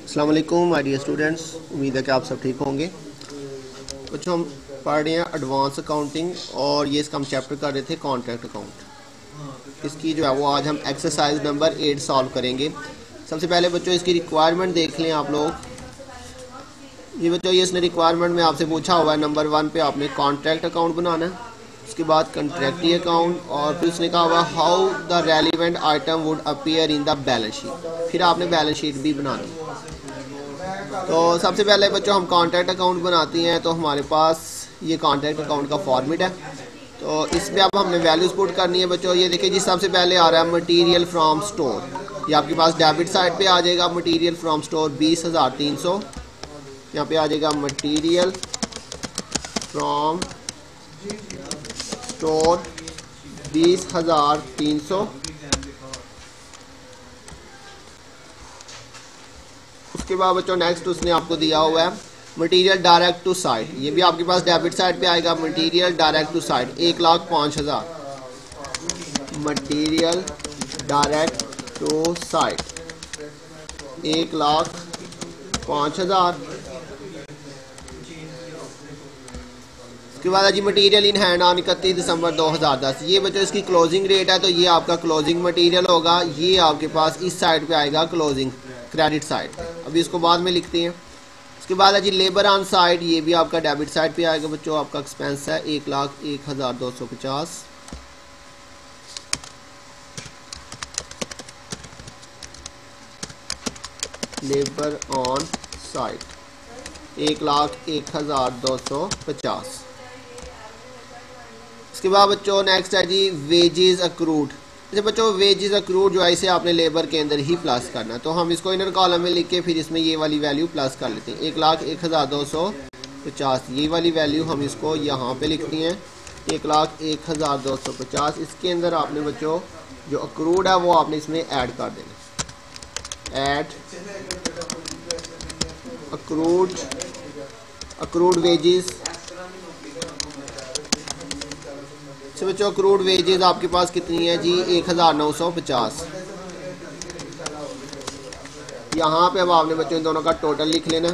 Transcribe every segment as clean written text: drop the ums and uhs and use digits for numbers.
अस्सलाम वालेकुम my dear students, उम्मीद है कि आप सब ठीक होंगे। कुछ हम पढ़ रहे हैं एडवांस अकाउंटिंग और ये इसका हम चैप्टर कर रहे थे कॉन्ट्रैक्ट अकाउंट। इसकी जो है वो आज हम एक्सरसाइज नंबर 8 सॉल्व करेंगे। सबसे पहले बच्चों इसकी रिक्वायरमेंट देख लें आप लोग। ये बच्चों ये इसने रिक्वायरमेंट में आपसे पूछा हुआ है, नंबर 1 पे आपने कॉन्ट्रैक्ट अकाउंट बनाना है, उसके बाद कंट्रैक्टी अकाउंट और फिर उसने कहा हुआ how the relevant item would appear in the balance sheet, फिर आपने बैलेंस शीट भी बनानी। तो सबसे पहले बच्चों हम कॉन्ट्रैक्ट अकाउंट बनाते हैं, तो हमारे पास ये कॉन्ट्रैक्ट अकाउंट का फॉर्मेट है। तो इसमें अब हमने वैल्यूज पुट करनी है बच्चों। ये देखिए जी, सबसे पहले आ रहा है मटेरियल फ्रॉम स्टोर। ये आपके पास डेबिट साइड पे आ जाएगा मटेरियल फ्रॉम स्टोर 20,300। यहाँ पे आ जाएगा मटेरियल फ्रॉम स्टोर 20,300। उसके बाद बच्चों नेक्स्ट उसने आपको दिया हुआ है मटेरियल डायरेक्ट टू साइट। ये भी आपके पास डेबिट साइड पे आएगा material direct to site 1,05,000। Material direct to site 1,05,000। उसके बाद जी material in hand on 31 December 2010। ये बच्चों इसकी क्लोजिंग रेट है, तो ये आपका क्लोजिंग मटेरियल होगा। ये आपके पास इस साइड पे आएगा क्लोजिंग क्रेडिट साइड। अभी इसको बाद में लिखते हैं। उसके बाद है जी लेबर ऑन साइड। ये भी आपका डेबिट साइड पे आएगा बच्चों। आपका एक्सपेंस है 1,01,250। Labour on site 1,01,250। उसके बाद बच्चों नेक्स्ट है जी वेजेस अक्रूड। अच्छा बच्चों, वेजेस अक्रूड जो है इसे आपने लेबर के अंदर ही प्लस करना है, तो हम इसको इनर कॉलम में लिख के फिर इसमें ये वाली वैल्यू प्लस कर लेते हैं। 1,01,250 ये वाली वैल्यू हम इसको यहाँ पे लिखती हैं 1,01,250। इसके अंदर आपने बच्चों जो अक्रूड है वो आपने इसमें ऐड कर देना। Add accrued wages. अच्छा बच्चों, अक्रूड वेजेस आपके पास कितनी है जी 1,950। यहाँ पे अब आपने बच्चों इन दोनों का टोटल लिख लेना।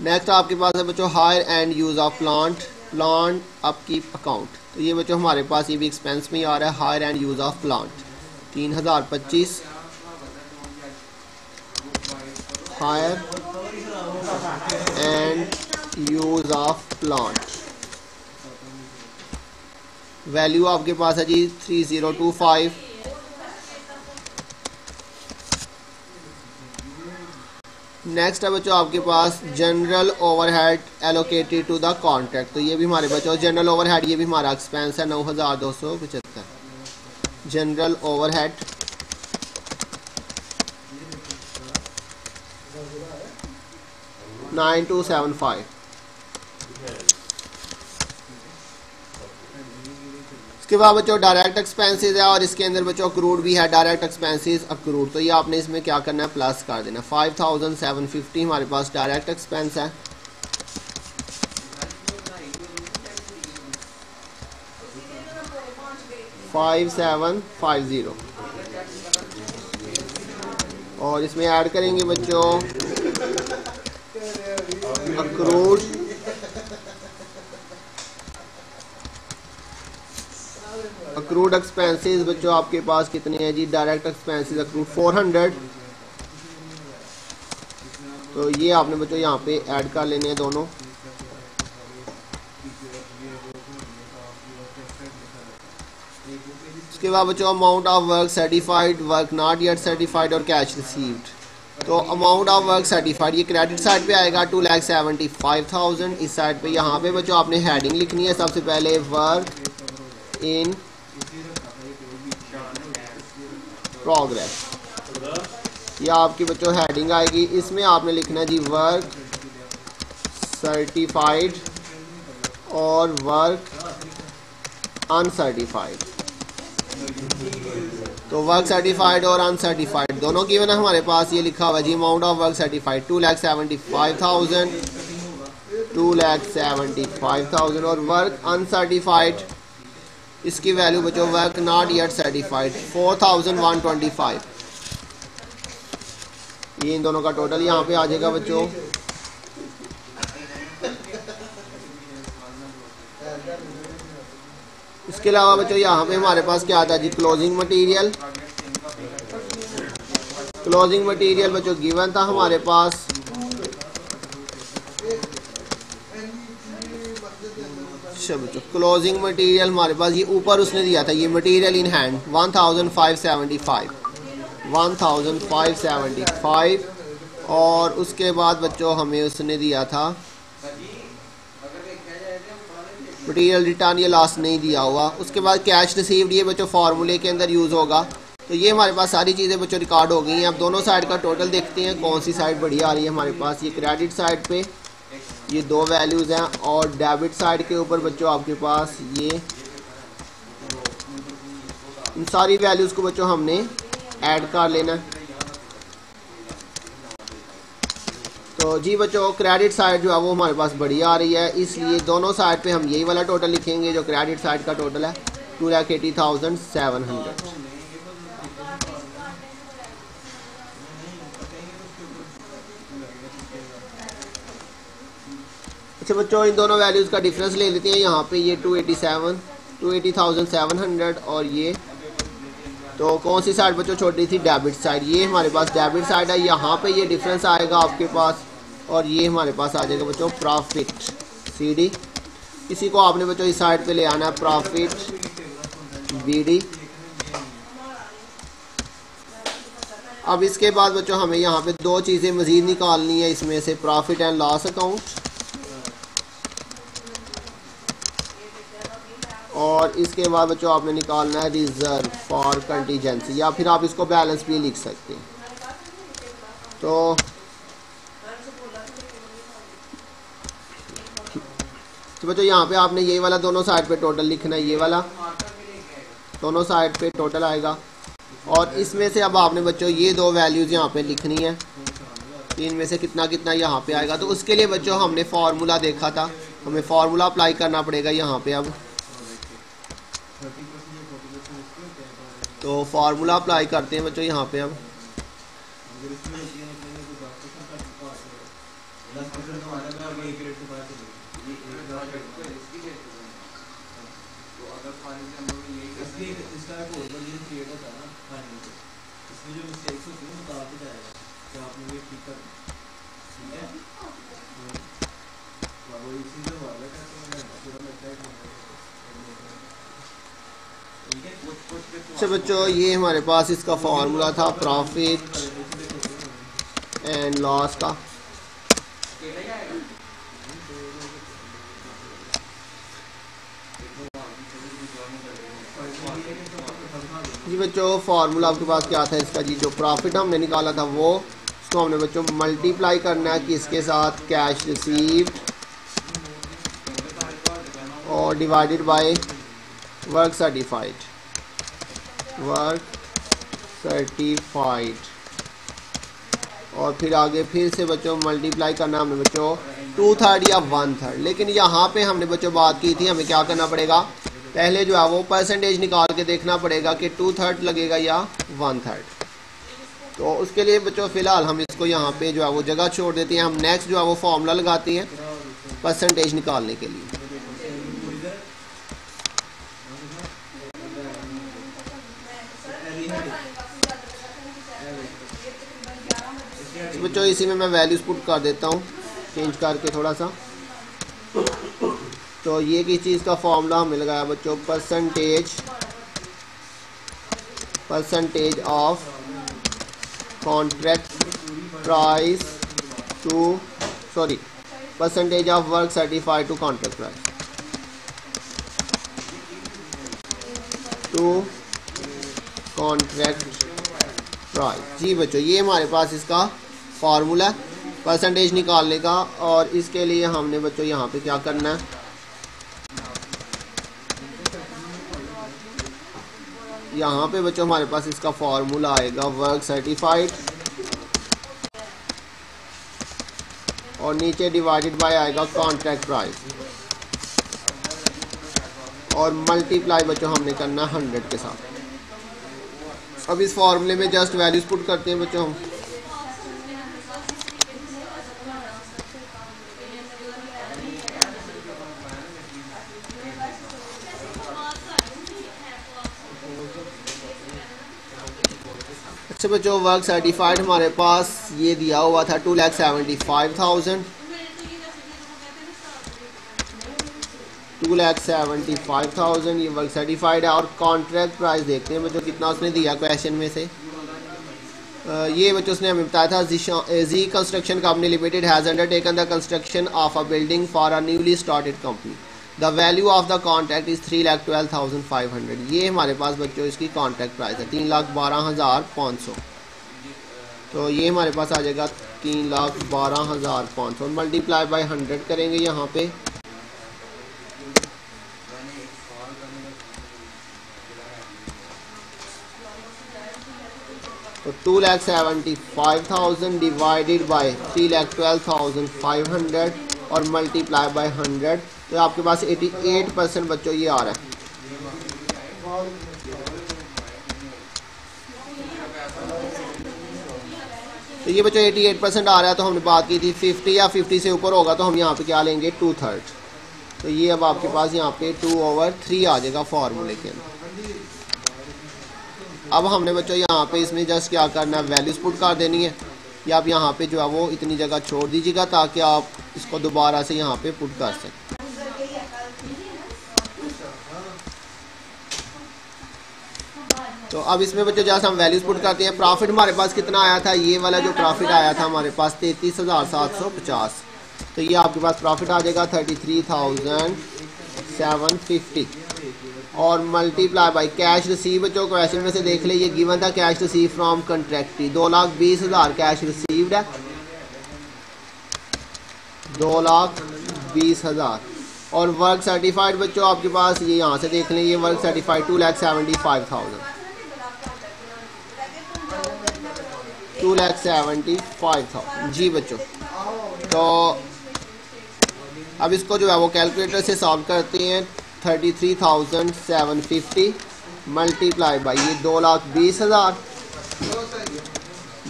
नेक्स्ट आपके पास है बच्चों hire and use of plant upkeep account. तो ये बच्चों हमारे पास ये भी एक्सपेंस में ही आ रहा है। Hire and use of plant 3,025। Hire and use of plant value आपके पास है जी 3025। नेक्स्ट है बच्चों आपके पास general overhead allocated to the contract. तो ये भी हमारे बच्चों जनरल ओवरहेड, ये भी हमारा एक्सपेंस है 9,275। General overhead 9275। इसके बाद बच्चों डायरेक्ट एक्सपेंसेस है और इसके अंदर बच्चों अक्रूड भी है। डायरेक्ट एक्सपेंसेस अक्रूड, तो ये आपने इसमें क्या करना है प्लस कर देना। 5,750 हमारे पास डायरेक्ट एक्सपेंस है। $5,750 और इसमें ऐड करेंगे बच्चों अक्रूड एक्सपेंसेस बच्चों आपके पास कितने हैं जी डायरेक्ट एक्सपेंसेस अक्रूड 400। तो ये आपने बच्चों यहाँ पे ऐड कर लेने हैं दोनों। उसके बाद बच्चों amount of work certified, work not yet certified और कैश रिसीव्ड। तो अमाउंट ऑफ वर्क सर्टिफाइड ये क्रेडिट साइड पे आएगा 2,75,000। इस साइड पे यहाँ पे बच्चों आपने हेडिंग लिखनी है। सबसे पहले वर्क इन प्रोग्रेस, ये आपकी बच्चों हेडिंग आएगी। इसमें आपने लिखना है जी वर्क सर्टिफाइड और वर्क अनसर्टिफाइड। तो वर्क सर्टिफाइड और अनसर्टिफाइड दोनों की है हमारे पास। ये लिखा हुआ जी अमाउंट ऑफ वर्क सर्टिफाइड 2,75,000 2,75,000 और वर्क अनसर्टिफाइड इसकी वैल्यू बच्चों वर्क नॉट येट सर्टिफाइड 4125। ये इन दोनों का टोटल यहाँ पे आ जाएगा बच्चों। इसके अलावा बच्चों यहाँ पे हमारे पास क्या आता है जी, क्लोजिंग मटेरियल। क्लोजिंग मटेरियल बच्चों गिवन था हमारे पास, बच्चों क्लोजिंग मटेरियल हमारे पास ये ऊपर उसने दिया था, ये मटेरियल इन हैंड 1575 और उसके बाद बच्चों हमें उसने दिया था मटेरियल रिटर्न, ये लास्ट नहीं दिया हुआ। उसके बाद कैश रिसीव्ड, ये बच्चों फार्मूले के अंदर यूज़ होगा। तो ये हमारे पास सारी चीज़ें बच्चों रिकॉर्ड हो गई हैं। अब दोनों साइड का टोटल देखते हैं कौन सी साइड बढ़िया आ रही है हमारे पास। ये क्रेडिट साइड पे ये दो वैल्यूज़ हैं और डेबिट साइड के ऊपर बच्चों आपके पास ये इन सारी वैल्यूज़ को बच्चों हमने ऐड कर लेना। तो जी बच्चों क्रेडिट साइड जो है वो हमारे पास बढ़िया आ रही है, इसलिए दोनों साइड पे हम यही वाला टोटल लिखेंगे जो क्रेडिट साइड का टोटल है 2,80,700। अच्छा बच्चों इन दोनों वैल्यूज़ का डिफरेंस ले लेते हैं। यहाँ पे ये 280,700 और ये, तो कौन सी साइड बच्चों छोटी थी, डेबिट साइड। ये हमारे पास डेबिट साइड है, यहाँ पे ये डिफरेंस आएगा आपके पास और ये हमारे पास आ जाएगा बच्चों प्रॉफिट CD। इसी को आपने बच्चों इस साइड पे ले आना है प्रॉफिट BD। अब इसके बाद बच्चों हमें यहाँ पे दो चीज़ें मज़ीद निकालनी है इसमें से, प्रॉफिट एंड लॉस अकाउंट और इसके बाद बच्चों आपने निकालना है रिजर्व फॉर कंटीजेंसी, या फिर आप इसको बैलेंस भी लिख सकते हैं। तो बच्चों यहाँ पे आपने ये वाला दोनों साइड पे टोटल लिखना है, ये वाला दोनों साइड पे टोटल आएगा और इसमें से अब आपने बच्चों ये दो वैल्यूज़ यहाँ पे लिखनी है, इनमें से कितना कितना यहाँ पे आएगा। तो उसके लिए बच्चों हमने फार्मूला देखा था, हमें फार्मूला अप्लाई करना पड़ेगा यहाँ पे। अब तो फार्मूला अप्लाई करते हैं बच्चों यहाँ पे। अब अच्छा बच्चों ये हमारे पास इसका फार्मूला था प्रॉफिट एंड लॉस का। जी बच्चों फार्मूला आपके पास क्या था इसका जी, जो प्रॉफिट हमने निकाला था वो उसको हमने बच्चों मल्टीप्लाई करना है किसके साथ, कैश रिसीव्ड और डिवाइडेड बाय वर्क सर्टिफाइड और फिर आगे फिर से बच्चों मल्टीप्लाई करना हमने बच्चों 2/3 या 1/3। लेकिन यहाँ पे हमने बच्चों बात की थी हमें क्या करना पड़ेगा, पहले जो है वो परसेंटेज निकाल के देखना पड़ेगा कि 2/3 लगेगा या 1/3। तो उसके लिए बच्चों फ़िलहाल हम इसको यहाँ पे जो है वो जगह छोड़ देते हैं। हम नेक्स्ट जो है वो फॉर्मूला लगाते हैं परसेंटेज निकालने के लिए। तो बच्चों इसी में मैं वैल्यूज़ पुट कर देता हूँ चेंज करके थोड़ा सा। तो ये किस चीज़ का फॉर्मूला हमें लगाया बच्चों, percentage of contract price to percentage of work certified to contract price to contract price. जी बच्चों ये हमारे पास इसका फार्मूला परसेंटेज निकालने का, और इसके लिए हमने बच्चों यहाँ पे क्या करना है, यहाँ पे बच्चों हमारे पास इसका फार्मूला आएगा वर्क सर्टिफाइड और नीचे डिवाइडेड बाय आएगा कॉन्ट्रैक्ट प्राइस और मल्टीप्लाई बच्चों हमने करना 100 के साथ। अब इस फॉर्मूले में जस्ट वैल्यूज पुट करते हैं बच्चों हम। अच्छा बच्चों, वर्क सर्टिफाइड हमारे पास ये दिया हुआ था 2,75,000, 2,75,000 ये वर्क सर्टिफाइड है। और कॉन्ट्रैक्ट प्राइस देखते हैं बच्चों कितना उसने दिया क्वेश्चन में से। ये बच्चों उसने हमें बताया था G construction company limited has undertaken the construction of a building for a newly started company, the value of the contract is 3,12,500। ये हमारे पास बच्चों इसकी कॉन्ट्रैक्ट प्राइस है 3,12,500। तो ये हमारे पास आ जाएगा 3,12,500 मल्टीप्लाई बाय 100 करेंगे यहाँ पे। तो 2,75,000 डिवाइडेड बाय 3,12,500 और मल्टीप्लाई बाय 100, तो आपके पास 88% बच्चों ये आ रहा है। तो ये बच्चों 88% आ रहा है। तो हमने बात की थी 50 या 50 से ऊपर होगा तो हम यहाँ पे क्या लेंगे 2/3। तो ये अब आपके पास यहाँ पे 2/3 आ जाएगा फॉर्मूले के अंदर। अब हमने बच्चों यहाँ पे इसमें जस्ट क्या करना है, वैल्यूज पुट कर देनी है। या आप यहाँ पे जो है वो इतनी जगह छोड़ दीजिएगा ताकि आप इसको दोबारा से यहाँ पे पुट कर सकें। तो अब इसमें बच्चों जैसे हम वैल्यूज पुट करते हैं, प्रॉफिट हमारे पास कितना आया था, ये वाला जो प्रॉफिट आया था हमारे पास 33,750। तो ये आपके पास प्रॉफिट आ जाएगा 33,750 और मल्टीप्लाई बाई कैश रिसीव। बच्चों क्वेश्चन में से देख ले, ये गिवन था cash receive from contractee 2,20,000 cash received है, 2,20,000। और वर्क सर्टिफाइड बच्चों आपके पास ये यहाँ से देख लें, ये वर्क सर्टिफाइड 2,75,000, 2,75,000 जी बच्चों। तो अब इसको जो है वो कैलकुलेटर से सॉल्व करते हैं। 33,750 मल्टीप्लाई बाई ये 2,20,000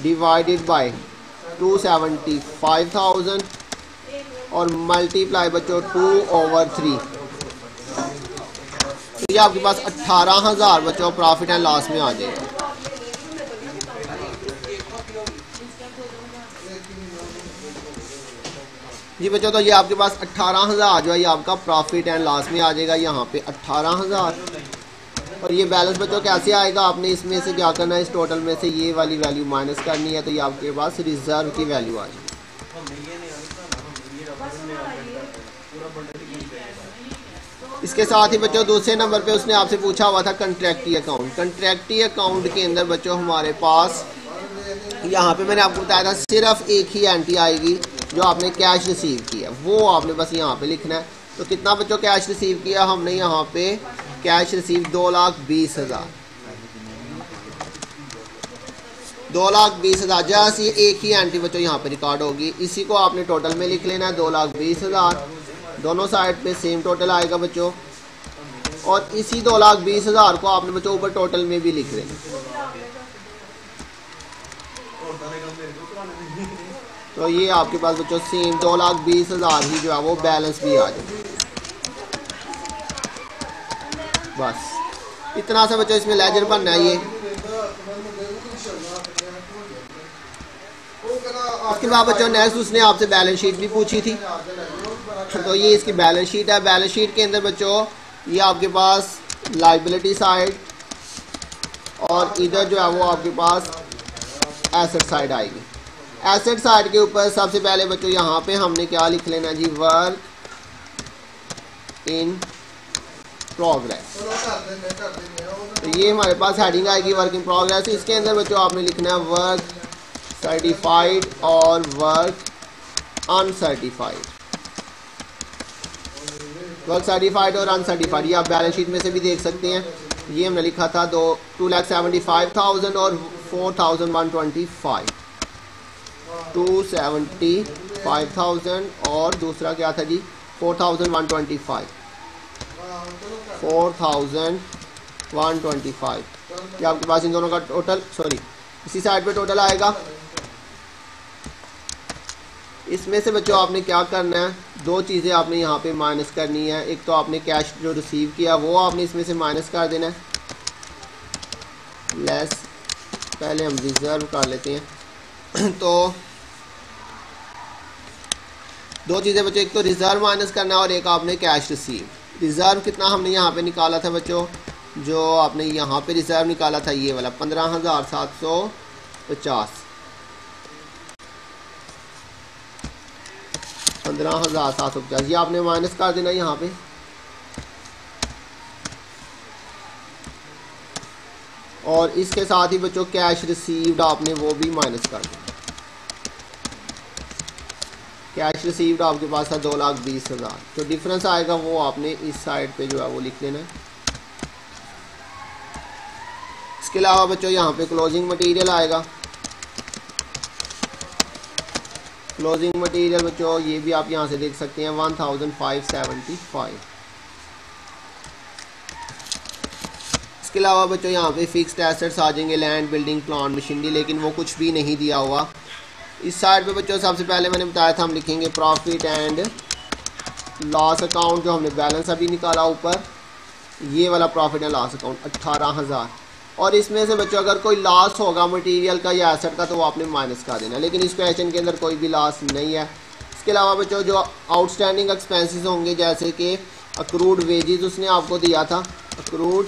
डिवाइडेड बाई 275,000 और मल्टीप्लाई बच्चों 2/3। तो ये आपके पास 18,000 बच्चों प्रॉफिट एंड लॉस में आ जाएगा। जी बच्चों, तो ये आपके पास 18,000 जो है ये आपका प्रॉफिट एंड लॉस में आ जाएगा यहाँ पे 18,000। और ये बैलेंस बच्चों कैसे आएगा, आपने इसमें से क्या करना है, इस टोटल में से ये वाली वैल्यू माइनस करनी है। तो ये आपके पास रिजर्व की वैल्यू आ जाएगी। इसके साथ ही बच्चों दूसरे नंबर पे उसने आपसे पूछा हुआ था कंट्रैक्टी अकाउंट। कंट्रैक्टी अकाउंट के अंदर बच्चों हमारे पास यहाँ पे मैंने आपको बताया था सिर्फ एक ही एंट्री आएगी जो आपने कैश रिसीव किया, वो आपने बस यहाँ पे लिखना है। तो कितना बच्चों कैश रिसीव किया हमने, यहाँ पे कैश रिसीव 2,20,000, 2,20,000 जस्ट ये एक ही एंट्री बच्चों यहाँ पे रिकॉर्ड होगी। इसी को आपने टोटल में लिख लेना है 2,20,000, दोनों साइड पे सेम टोटल आएगा बच्चों। और इसी 2,20,000 को आपने बच्चों ऊपर टोटल में भी लिख लेना। तो ये आपके पास बच्चों सेम 2,20,000 ही जो है वो बैलेंस भी आ जाए। बस इतना सा बच्चों इसमें लेजर बनना है। ये उसके बाद बच्चों नेक्स्ट उसने आपसे बैलेंस शीट भी पूछी थी। तो ये इसकी बैलेंस शीट है। बैलेंस शीट के अंदर बच्चों ये आपके पास लाइबिलिटी साइड और इधर जो है वो आपके पास एसेट साइड आएगी। एसेट साइड के ऊपर सबसे पहले बच्चों यहाँ पे हमने क्या लिख लेना जी, वर्क इन प्रोग्रेस। तो ये हमारे पास हेडिंग आएगी वर्क इन प्रोग्रेस। इसके अंदर बच्चों आपने लिखना है वर्क सर्टिफाइड और वर्क अनसर्टिफाइड। वर्क सर्टिफाइड और अनसर्टिफाइड ये आप बैलेंस शीट में से भी देख सकते हैं। ये हमने लिखा था 2,75,000 और 4,125, 275,000 और दूसरा क्या था जी 4,125। 4125, ये आपके पास इन दोनों का टोटल, सॉरी इसी साइड पे टोटल आएगा। इसमें से बच्चों आपने क्या करना है, दो चीज़ें आपने यहाँ पे माइनस करनी है। एक तो आपने कैश जो रिसीव किया वो आपने इसमें से माइनस कर देना है, लेस पहले हम रिज़र्व कर लेते हैं। तो दो चीज़ें बच्चों, एक तो रिज़र्व माइनस करना है और एक आपने कैश रिसीव। रिज़र्व कितना हमने यहाँ पे निकाला था बच्चों, जो आपने यहाँ पे रिज़र्व निकाला था ये वाला 15,750, 15,750 ये आपने माइनस कर देना यहाँ पे। और इसके साथ ही बच्चों कैश रिसीव्ड आपने वो भी माइनस कर देना। कैश रिसीव्ड आपके पास था 2,20,000, तो डिफरेंस आएगा वो आपने इस साइड पे जो है वो लिख लेना है। इसके अलावा बच्चों यहाँ पे क्लोजिंग मटेरियल आएगा। क्लोजिंग मटेरियल बच्चों ये भी आप यहाँ से देख सकते हैं 1,575। इसके अलावा बच्चों यहाँ पे फिक्स्ड एसेट्स आ जाएंगे, लैंड, बिल्डिंग, प्लांट, मशीनरी, लेकिन वो कुछ भी नहीं दिया हुआ। इस साइड पे बच्चों सबसे पहले मैंने बताया था हम लिखेंगे प्रॉफिट एंड लॉस अकाउंट, जो हमने बैलेंस अभी निकाला ऊपर, ये वाला प्रॉफिट एंड लॉस अकाउंट 18,000। और इसमें से बच्चों अगर कोई लॉस होगा मटेरियल का या एसेट का तो वो आपने माइनस कर देना, लेकिन इस क्वेश्चन के अंदर कोई भी लॉस नहीं है। इसके अलावा बच्चों जो आउटस्टैंडिंग एक्सपेंसेस होंगे, जैसे कि अक्रूड वेजेस उसने आपको दिया था, अक्रूड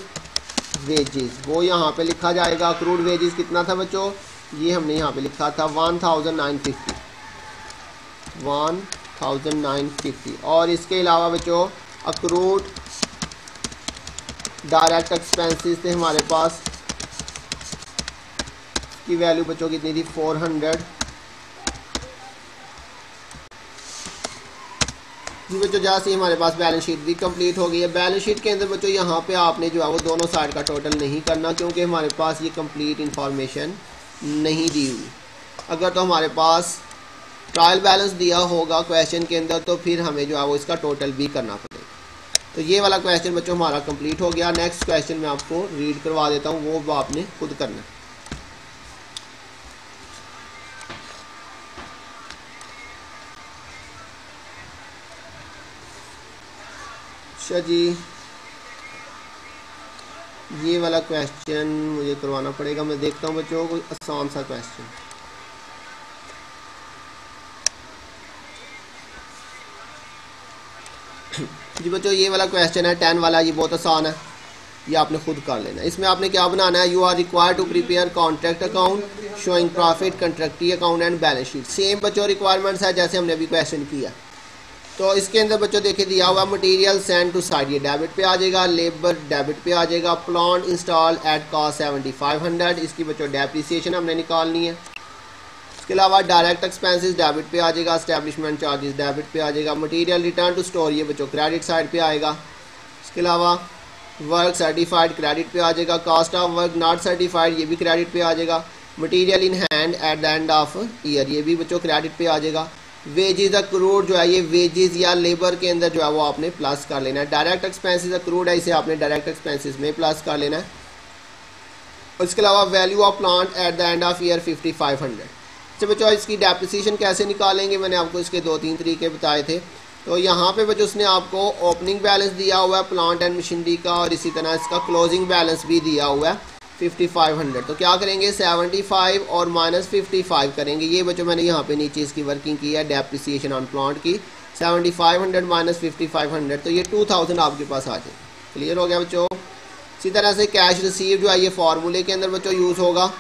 वेजेस वो यहाँ पे लिखा जाएगा। अक्रूड वेजेस कितना था बच्चों, ये हमने यहाँ पे लिखा था 1,950। और इसके अलावा बच्चों अक्रूड डायरेक्ट एक्सपेंसेस थे हमारे पास, की वैल्यू बच्चों कितनी थी 400। जी बच्चों जैसे ही हमारे पास बैलेंस शीट भी कंप्लीट हो गई है। बैलेंस शीट के अंदर बच्चों यहाँ पे आपने जो है वो दोनों साइड का टोटल नहीं करना, क्योंकि हमारे पास ये कंप्लीट इंफॉर्मेशन नहीं दी हुई। अगर तो हमारे पास ट्रायल बैलेंस दिया होगा क्वेश्चन के अंदर तो फिर हमें जो है वो इसका टोटल भी करना पड़ेगा। तो ये वाला क्वेश्चन बच्चों हमारा कंप्लीट हो गया। नेक्स्ट क्वेश्चन मैं आपको रीड करवा देता हूँ, वो आपने खुद करना है। अच्छा जी, ये वाला क्वेश्चन मुझे करवाना पड़ेगा। मैं देखता हूँ बच्चों कोई आसान सा क्वेश्चन। जी बच्चों ये वाला क्वेश्चन है 10 वाला, ये बहुत आसान है, ये आपने खुद कर लेना है। इसमें आपने क्या बनाना है, you are required to prepare contract account showing profit, contractee account and balance sheet. Same बच्चों रिक्वायरमेंट्स है जैसे हमने अभी क्वेश्चन किया। तो इसके अंदर बच्चों देखिए दिया हुआ मटेरियल सेंड टू साइट, ये डेबिट पे आ जाएगा, लेबर डेबिट पे आ जाएगा, प्लांट इंस्टॉल एट कॉस्ट 7,500, इसकी बच्चों डेप्रिसिएशन हमने निकालनी है। इसके अलावा डायरेक्ट एक्सपेंसेस डेबिट पे आ जाएगा, एस्टैब्लिशमेंट चार्जेस डेबिट पे आ जाएगा, मटेरियल रिटर्न टू स्टोर ये बच्चों क्रेडिट साइड पे आएगा। इसके अलावा वर्क सर्टिफाइड क्रेडिट पे आ जाएगा, cost of work not certified ये भी क्रेडिट पे आ जाएगा, material in hand at the end of year ये भी बच्चों क्रेडिट पे आ जाएगा। वेजेस अक्रूड जो है ये वेजेस या लेबर के अंदर जो है वो आपने प्लस कर लेना है। डायरेक्ट एक्सपेंसेस अक्रूड है, इसे आपने डायरेक्ट एक्सपेंसेस में प्लस कर लेना है। और इसके अलावा value of plant at the end of year 5,500। अच्छा बच्चों इसकी डेप्रिसिएशन कैसे निकालेंगे, मैंने आपको इसके 2-3 तरीके बताए थे। तो यहाँ पे बच्चों उसने आपको ओपनिंग बैलेंस दिया हुआ है प्लांट एंड मशीनरी का, और इसी तरह इसका क्लोजिंग बैलेंस भी दिया हुआ है 5,500। तो क्या करेंगे 75 और माइनस 55 करेंगे। ये बच्चों मैंने यहाँ पे नीचे इसकी वर्किंग की है डेप्रिसिएशन ऑन प्लांट की, 7500 माइनस 5,500 तो ये 2000 आपके पास आ जाए। क्लियर हो गया बच्चों। इसी तरह से कैश रिसीव जो है ये फार्मूले के अंदर बच्चों यूज़ होगा।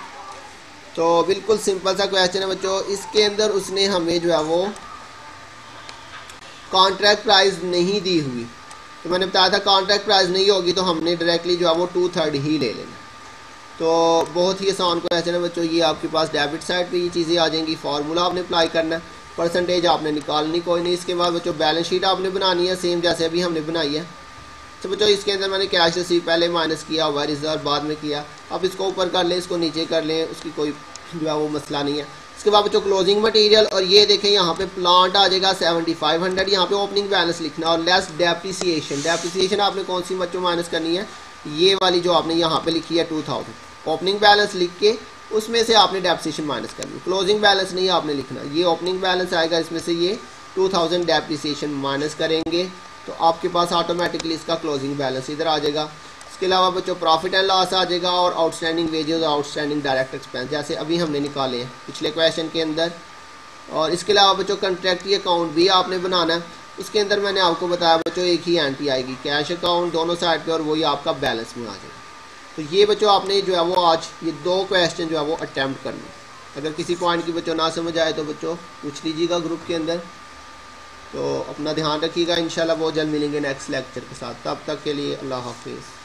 तो बिल्कुल सिंपल सा क्वेश्चन है बच्चों, इसके अंदर उसने हमें जो है वो कॉन्ट्रैक्ट प्राइस नहीं दी हुई, तो मैंने बताया था कॉन्ट्रैक्ट प्राइस नहीं होगी तो हमने डायरेक्टली जो है वो 2/3 ही ले लेना। तो बहुत ही आसान क्वेश्चन है बच्चों। ये आपके पास डेबिट साइड पे ये चीज़ें आ जाएंगी, फार्मूला आपने अप्लाई करना है, परसेंटेज आपने निकालनी कोई नहीं। इसके बाद बच्चों बैलेंस शीट आपने बनानी है सेम जैसे अभी हमने बनाई है। तो बच्चों इसके अंदर मैंने कैश रिसीव पहले माइनस किया हुआ है, रिजर्व बाद में किया। अब इसको ऊपर कर लें, इसको नीचे कर लें, उसकी कोई जो है वो मसला नहीं है। इसके बाद बच्चों क्लोजिंग मटेरियल, और ये देखें यहाँ पे प्लांट आ जाएगा 7500, यहाँ पे ओपनिंग बैलेंस लिखना और लेस डेप्रिसिएशन। डेप्रिसिएशन आपने कौन सी बच्चों माइनस करनी है, ये वाली जो आपने यहाँ पे लिखी है 2000। ओपनिंग बैलेंस लिख के उसमें से आपने डेप्रिसिएशन माइनस करनी है, क्लोजिंग बैलेंस नहीं आपने लिखना। ये ओपनिंग बैलेंस आएगा, इसमें से ये 2000 डेप्रिसिएशन माइनस करेंगे तो आपके पास ऑटोमेटिकली इसका क्लोजिंग बैलेंस इधर आ जाएगा। इसके अलावा बच्चों प्रॉफिट एंड लॉस आ जाएगा और outstanding wages, outstanding direct expense, जैसे अभी हमने निकाले हैं पिछले क्वेश्चन के अंदर। और इसके अलावा बच्चों कंट्रैक्टरी अकाउंट भी आपने बनाना है, उसके अंदर मैंने आपको बताया बच्चों एक ही एंट्री आएगी कैश अकाउंट दोनों साइड पे, और वही आपका बैलेंस में आ जाएगा। तो ये बच्चों आपने जो है वो आज ये 2 क्वेश्चन जो है वो अटैम्प्ट करने। अगर किसी पॉइंट की बच्चों ना समझ आए तो बच्चों पूछ लीजिएगा ग्रुप के अंदर। तो अपना ध्यान रखिएगा, इंशाल्लाह बहुत जल्द मिलेंगे नेक्स्ट लेक्चर के साथ। तब तक के लिए अल्लाह हाफिज़।